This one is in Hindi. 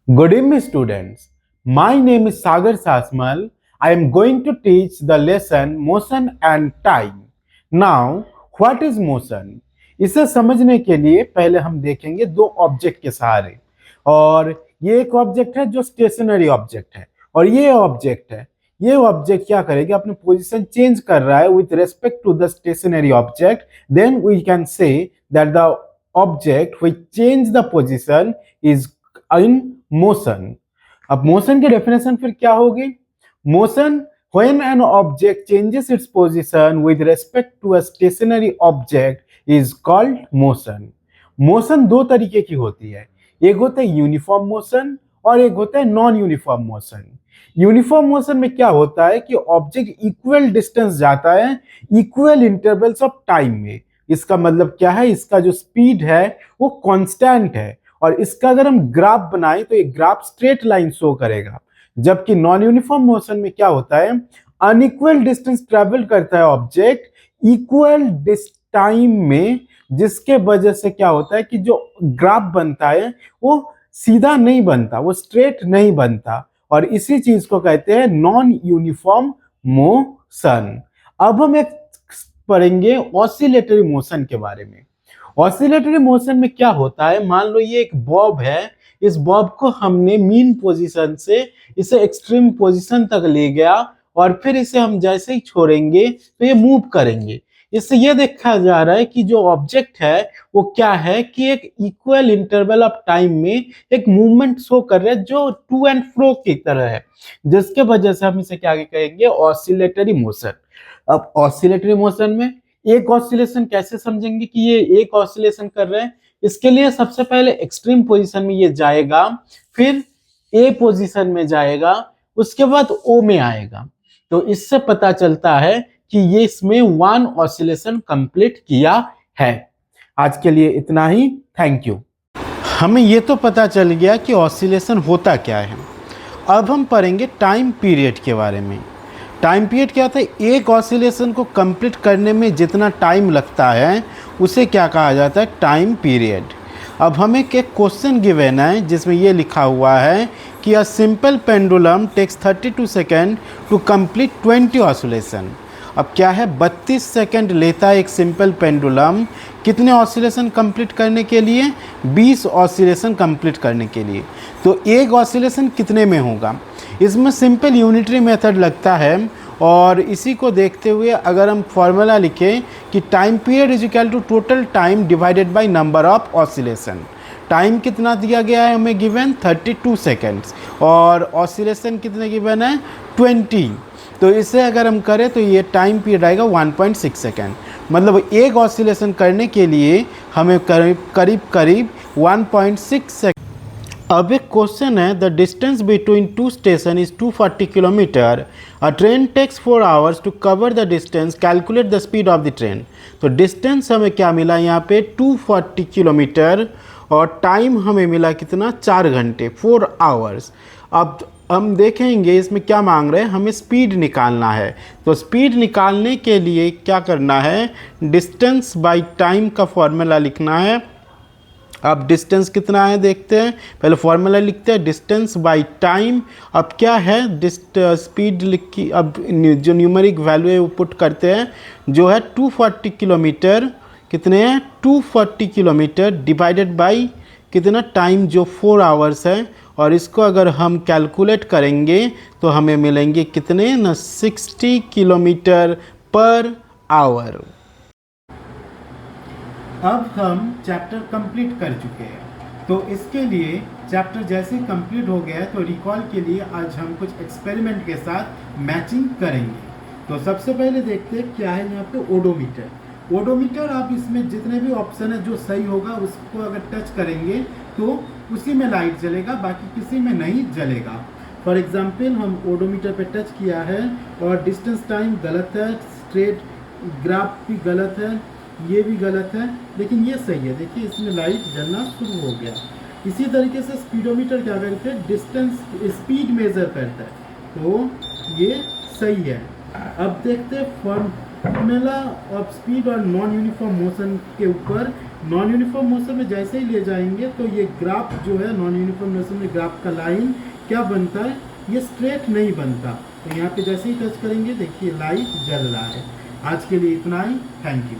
Good evening, students. My name is Sagar Sasmal. I am going to teach the lesson motion and time. Now, what is motion? इसे समझने के लिए पहले हम देखेंगे दो ऑब्जेक्ट के सहारे। और ये एक ऑब्जेक्ट है जो स्टेशनरी ऑब्जेक्ट है, और ये ऑब्जेक्ट है। ये ऑब्जेक्ट क्या करेगा, अपनी पोजीशन चेंज कर रहा है with respect to the stationary object. Then we can say that the object which change the position is in motion. अब मोशन की डेफिनेशन फिर क्या होगी? Motion when an object changes its position with respect to a stationary object is called motion. Motion दो तरीके की होती है, एक होता है यूनिफॉर्म मोशन और एक होता है non uniform motion. Uniform motion में क्या होता है कि ऑब्जेक्ट इक्वल डिस्टेंस जाता है इक्वल इंटरवल्स ऑफ टाइम में। इसका मतलब क्या है, इसका जो स्पीड है वो कांस्टेंट है, और इसका अगर हम ग्राफ बनाएं तो ये ग्राफ स्ट्रेट लाइन शो करेगा। जबकि नॉन यूनिफॉर्म मोशन में क्या होता है, अनइक्वल डिस्टेंस ट्रेवल करता है ऑब्जेक्ट इक्वल टाइम में, जिसके वजह से क्या होता है कि जो ग्राफ बनता है वो सीधा नहीं बनता, वो स्ट्रेट नहीं बनता, और इसी चीज को कहते हैं नॉन यूनिफॉर्म मोशन। अब हम एक पढ़ेंगे ऑसिलेटरी मोशन के बारे में। ऑसिलेटरी मोशन में क्या होता है, मान लो ये एक बॉब है, इस बॉब को हमने मीन पोजीशन से इसे एक्सट्रीम पोजीशन तक ले गया, और फिर इसे हम जैसे ही छोड़ेंगे तो ये मूव करेंगे। इससे ये देखा जा रहा है कि जो ऑब्जेक्ट है वो क्या है कि एक इक्वल इंटरवल ऑफ टाइम में एक मूवमेंट शो कर रहा है जो टू एंड फ्रो की तरह है, जिसके वजह से हम इसे क्या कहेंगे, ऑसिलेटरी मोशन। अब ऑसिलेटरी मोशन में एक ऑसिलेशन कैसे समझेंगे कि ये एक ऑसिलेशन कर रहे हैं? इसके लिए सबसे पहले एक्सट्रीम पोजीशन में ये जाएगा, फिर ए पोजीशन में जाएगा, उसके बाद ओ में आएगा। तो इससे पता चलता है कि ये इसमें वन ऑसिलेशन कंप्लीट किया है। आज के लिए इतना ही, थैंक यू। हमें ये तो पता चल गया कि ऑसिलेशन होता क्या है। अब हम पढ़ेंगे टाइम पीरियड के बारे में। टाइम पीरियड क्या होता है, एक ऑसिलेशन को कंप्लीट करने में जितना टाइम लगता है उसे क्या कहा जाता है, टाइम पीरियड। अब हमें एक क्वेश्चन गिवन है जिसमें ये लिखा हुआ है कि a simple pendulum takes 32 second to complete 20 oscillation. अब क्या है, 32 सेकेंड लेता है एक सिंपल पेंडुलम कितने ऑसिलेशन कंप्लीट करने के लिए, 20 ऑसिलेशन कंप्लीट करने के लिए। तो एक ऑसिलेशन कितने में होगा, इसमें सिंपल यूनिटरी मेथड लगता है, और इसी को देखते हुए अगर हम फॉर्मूला लिखें कि time period is equal to total time divided by number of oscillation. Time कितना दिया गया है हमें गिवन 32 सेकेंड्स, और ऑसिलेशन कितने गिवन है 20। तो इसे अगर हम करें तो ये टाइम पीरियड आएगा 1.6 सेकेंड। मतलब एक ऑसिलेशन करने के लिए हमें करीब करीब 1.6 सेकेंड। अब एक क्वेश्चन है, the distance between two station is 240 kilometre, a train takes 4 hours to cover the distance, calculate the speed of the train. तो डिस्टेंस हमें क्या मिला यहाँ पे 240 किलोमीटर, और टाइम हमें मिला कितना, 4 घंटे, 4 आवर्स। अब हम देखेंगे इसमें क्या मांग रहे हैं, हमें स्पीड निकालना है। तो स्पीड निकालने के लिए क्या करना है, डिस्टेंस बाय टाइम का फॉर्मूला लिखना है। अब डिस्टेंस कितना है देखते हैं, पहले फॉर्मूला लिखते हैं, डिस्टेंस बाय टाइम। अब क्या है, स्पीड लिख की, अब जो न्यूमेरिक वैल्यू है वो पुट करते हैं, जो है 240 किलोमीटर, कितने हैं 240 किलोमीटर डिवाइडेड बाय कितना टाइम, जो 4 आवर्स है, और इसको अगर हम कैलकुलेट करेंगे तो हमें मिलेंगे कितने ना 60 किलोमीटर पर आवर। अब हम चैप्टर कंप्लीट कर चुके हैं, तो इसके लिए चैप्टर जैसे कंप्लीट हो गया है तो रिकॉल के लिए आज हम कुछ एक्सपेरिमेंट के साथ मैचिंग करेंगे। तो सबसे पहले देखते हैं क्या है यहाँ पे ओडोमीटर। ओडोमीटर, आप इसमें जितने भी ऑप्शन है जो सही होगा उसको अगर टच करेंगे तो उसी में लाइट जलेगा, बाकी किसी में नहीं जलेगा। फॉर एग्जाम्पल हम ओडोमीटर पे टच किया है और डिस्टेंस टाइम गलत है, स्ट्रेट ग्राफ भी गलत है, ये भी गलत है, लेकिन ये सही है। देखिए इसमें लाइट जलना शुरू हो गया। इसी तरीके से स्पीडोमीटर क्या करते हैं, डिस्टेंस स्पीड मेजर करता है, तो ये सही है। अब देखते हैं फॉर्मूला ऑफ स्पीड और नॉन यूनिफॉर्म मोशन के ऊपर, नॉन यूनिफॉर्म मोशन में जैसे ही ले जाएंगे तो ये ग्राफ जो है, नॉन यूनिफॉर्म मोशन में ग्राफ का लाइन क्या बनता है, ये स्ट्रेट नहीं बनता। तो यहाँ पे जैसे ही टच करेंगे देखिए लाइट जल रहा है। आज के लिए इतना ही, थैंक यू।